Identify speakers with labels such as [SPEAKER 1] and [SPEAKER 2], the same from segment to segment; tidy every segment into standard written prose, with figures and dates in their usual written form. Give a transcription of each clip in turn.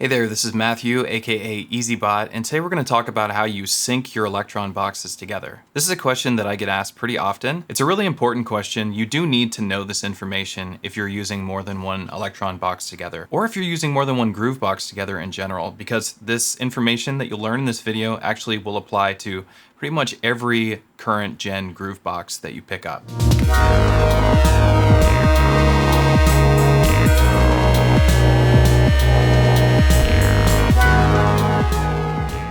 [SPEAKER 1] Hey there, this is Matthew, aka EZBOT, and today we're going to talk about how you sync your Elektron boxes together. This is a question that I get asked pretty often. It's a really important question. You do need to know this information if you're using more than one Elektron box together, or if you're using more than one groove box together in general, because this information that you'll learn in this video actually will apply to pretty much every current gen groove box that you pick up.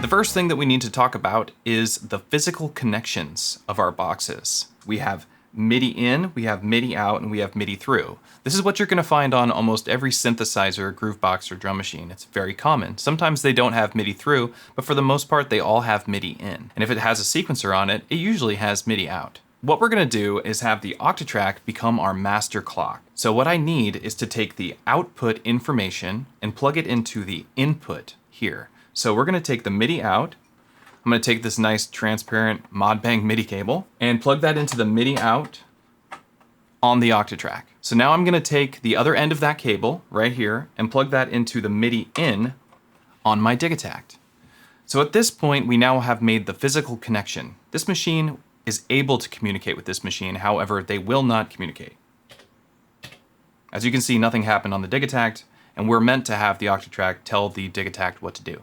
[SPEAKER 1] The first thing that we need to talk about is the physical connections of our boxes. We have MIDI in, we have MIDI out, and we have MIDI through. This is what you're going to find on almost every synthesizer, groove box, or drum machine. It's very common. Sometimes they don't have MIDI through, but for the most part they all have MIDI in. And if it has a sequencer on it, it usually has MIDI out. What we're going to do is have the Octatrack become our master clock. So what I need is to take the output information and plug it into the input here. So we're going to take the MIDI out. I'm going to take this nice transparent Modbang MIDI cable and plug that into the MIDI out on the Octatrack. So now I'm going to take the other end of that cable right here and plug that into the MIDI in on my Digitact. So at this point, we now have made the physical connection. This machine is able to communicate with this machine, however, they will not communicate. As you can see, nothing happened on the Digitact, and we're meant to have the Octatrack tell the Digitact what to do.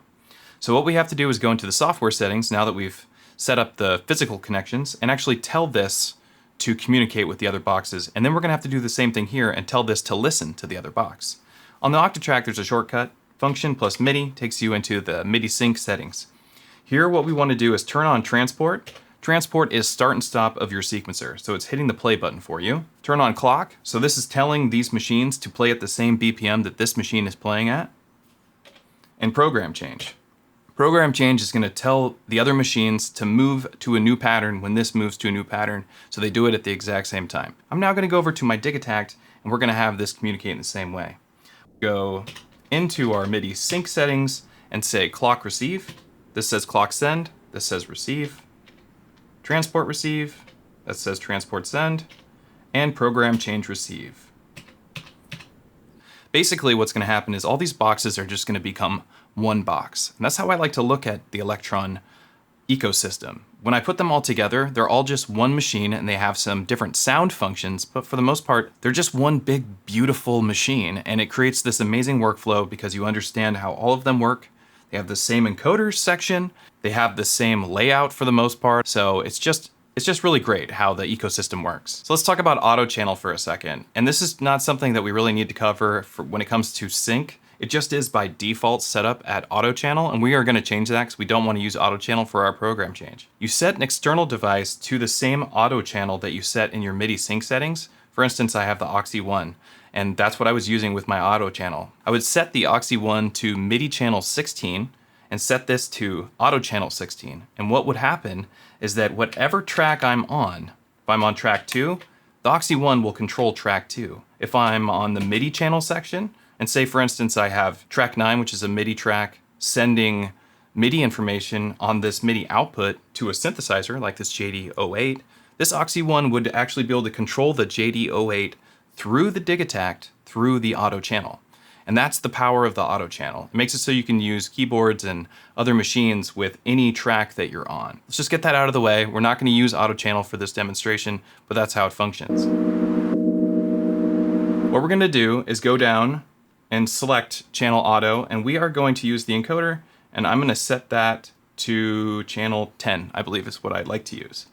[SPEAKER 1] So what we have to do is go into the software settings now that we've set up the physical connections and actually tell this to communicate with the other boxes. And then we're going to have to do the same thing here and tell this to listen to the other box. On the Octatrack, there's a shortcut. Function plus MIDI takes you into the MIDI sync settings. Here, what we want to do is turn on transport. Transport is start and stop of your sequencer, so it's hitting the play button for you. Turn on clock. So this is telling these machines to play at the same BPM that this machine is playing at. And program change. Program change is going to tell the other machines to move to a new pattern when this moves to a new pattern, so they do it at the exact same time. I'm now going to go over to my Digitact, and we're going to have this communicate in the same way. Go into our MIDI sync settings and say clock receive. This says clock send. This says receive. Transport receive. That says transport send. And program change receive. Basically, what's going to happen is all these boxes are just going to become one box. And that's how I like to look at the Elektron ecosystem. When I put them all together, they're all just one machine and they have some different sound functions, but for the most part, they're just one big, beautiful machine. And it creates this amazing workflow because you understand how all of them work. They have the same encoders section. They have the same layout for the most part. So it's just really great how the ecosystem works. So let's talk about auto channel for a second. And this is not something that we really need to cover for when it comes to sync. It just is by default set up at auto channel, and we are going to change that because we don't want to use auto channel for our program change. You set an external device to the same auto channel that you set in your MIDI sync settings. For instance, I have the Oxy 1, and that's what I was using with my auto channel. I would set the Oxy 1 to MIDI channel 16 and set this to auto channel 16. And what would happen is that whatever track I'm on, if I'm on track 2, the Oxy 1 will control track 2. If I'm on the MIDI channel section, and say for instance I have track 9, which is a MIDI track, sending MIDI information on this MIDI output to a synthesizer like this JD08, this Oxy 1 would actually be able to control the JD08 through the Digitact, through the auto channel. And that's the power of the auto channel. It makes it so you can use keyboards and other machines with any track that you're on. Let's just get that out of the way. We're not going to use auto channel for this demonstration, but that's how it functions. What we're going to do is go down and select channel auto, and we are going to use the encoder, and I'm going to set that to channel 10, I believe is what I'd like to use.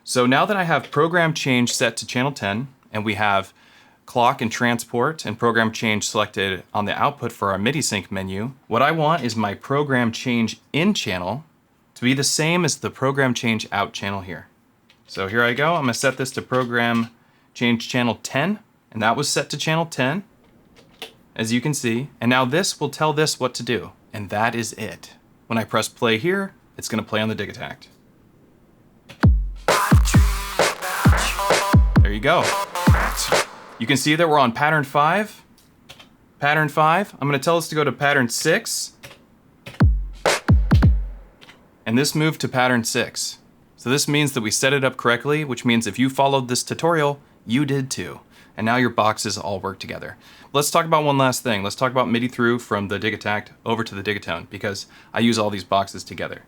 [SPEAKER 1] So now that I have program change set to channel 10, and we have clock and transport and program change selected on the output for our MIDI sync menu, what I want is my program change in channel to be the same as the program change out channel here. So here I go, I'm going to set this to program change channel 10, and that was set to channel 10. As you can see, and now this will tell this what to do, and that is it. When I press play here, it's going to play on the Digitact. There you go. You can see that we're on pattern 5. Pattern 5, I'm going to tell this to go to pattern 6. And this moved to pattern 6. So this means that we set it up correctly, which means if you followed this tutorial, you did too. and now your boxes all work together. Let's talk about one last thing. Let's talk about MIDI through from the Digitact over to the Digatone, because I use all these boxes together.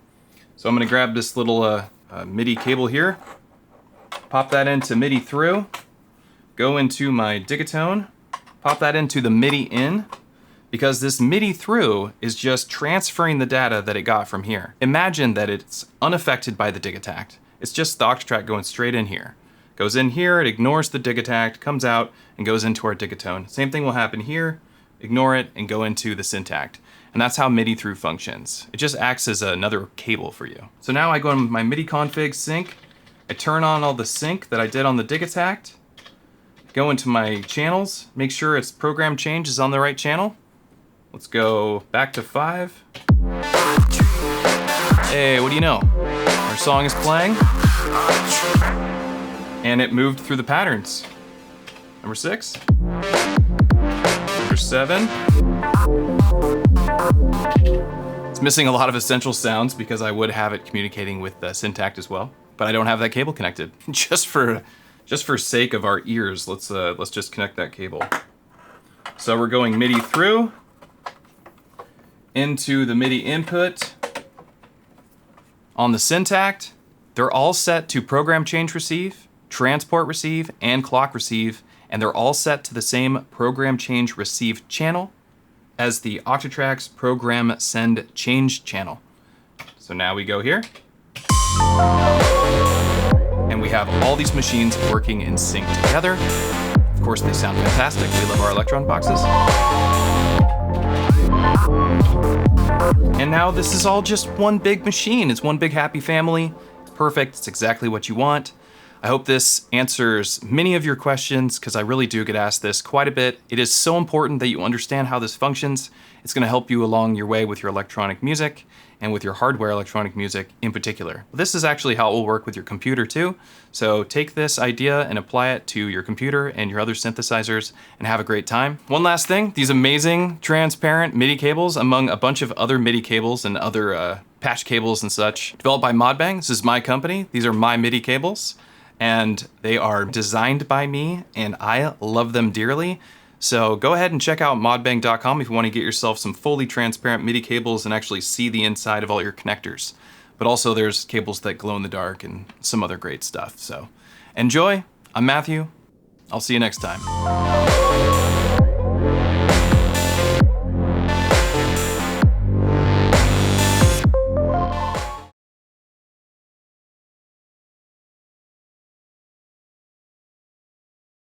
[SPEAKER 1] So I'm gonna grab this little MIDI cable here, pop that into MIDI through, go into my Digatone, pop that into the MIDI in, because this MIDI through is just transferring the data that it got from here. Imagine that it's unaffected by the Digitact. It's just the Octatrack going straight in here. Goes in here, it ignores the Digitact, comes out, and goes into our Digatone. Same thing will happen here, ignore it, and go into the Syntact. And that's how MIDI through functions. It just acts as another cable for you. So now I go in my MIDI config sync, I turn on all the sync that I did on the Digitact, go into my channels, make sure its program change is on the right channel. Let's go back to 5. Hey, what do you know? Our song is playing. And it moved through the patterns. Number 6. Number 7. It's missing a lot of essential sounds because I would have it communicating with the Syntact as well, but I don't have that cable connected. Just for sake of our ears, let's just connect that cable. So we're going MIDI through into the MIDI input on the Syntact. They're all set to program change receive, transport receive, and clock receive, and they're all set to the same program change receive channel as the Octatrack's program send change channel. So now we go here, and we have all these machines working in sync together. Of course, they sound fantastic. We love our Elektron boxes. And now this is all just one big machine. It's one big happy family. It's perfect. It's exactly what you want. I hope this answers many of your questions, because I really do get asked this quite a bit. It is so important that you understand how this functions. It's going to help you along your way with your electronic music and with your hardware electronic music in particular. This is actually how it will work with your computer too. So take this idea and apply it to your computer and your other synthesizers and have a great time. One last thing, these amazing transparent MIDI cables, among a bunch of other MIDI cables and other patch cables and such, developed by Modbang. This is my company. These are my MIDI cables, and they are designed by me, and I love them dearly. So go ahead and check out modbang.com if you want to get yourself some fully transparent MIDI cables and actually see the inside of all your connectors. But also there's cables that glow in the dark and some other great stuff. So enjoy. I'm Matthew. I'll see you next time.